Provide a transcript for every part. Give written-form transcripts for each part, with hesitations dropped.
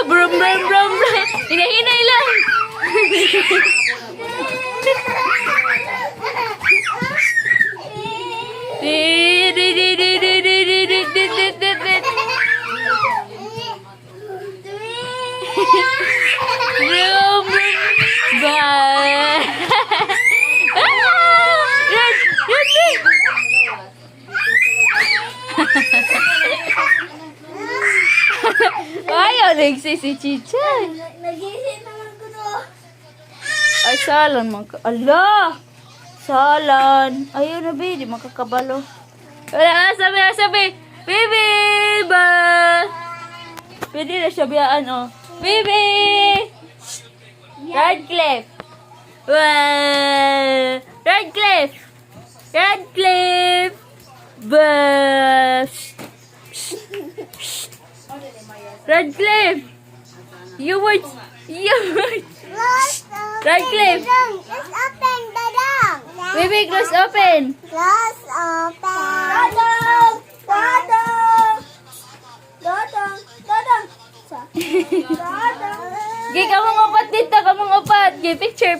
Brum brum brum brum. Hinahinay lang. Brum brum bye. Ayaw nagsi si Chichay. Nag-iisip naman ko no. Ay, salan man ka. Ala! Salan. Ayaw na, baby. Di makakabalo. Wala, sabi. Baby! Ba! Pwede na siya biyaan, oh. Baby! Radcliffe! Wow! Radcliffe! Radcliffe! Ba! Radcliffe! You were... Radcliffe! Close open the door. Baby, close open! Close open. Dodong! Dodong! Dodong! Dodong! Dodong! Okay, kamong upat dito, kamong upat. Okay, picture.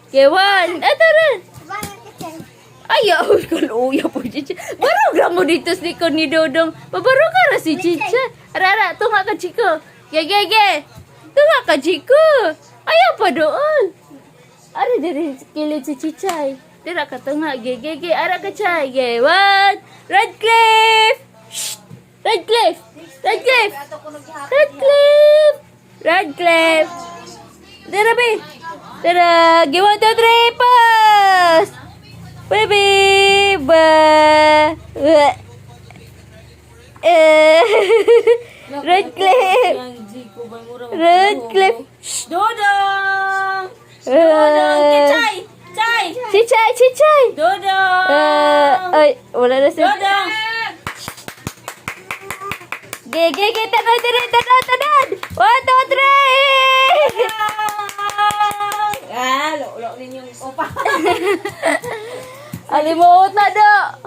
Okay, one. Ito rin. Banyak kitchen. Ayaw, kaluya po, Chicha. Barog lang mo dito sa likod ni Dodong. Pabarog ka na si Chicha. Rara, tunga ka, Chico. Ge. Tunga ka, Chico. Ayaw pa doon. Ara, diri kilid si Chichay. Tira ka, tunga. Ge. Ara ka, Chay. Ge, one. Radcliffe! Shh! Radcliffe! Tira, be. Tira, ge, 1, 2, 3, pass! Baby, Radcliffe. Dodong! Chichay. Dodong! Ay, wala na siya. Dodong! Ge, tanan. 1, 2, 3. Lolo ninyong opa. Alimuot na do.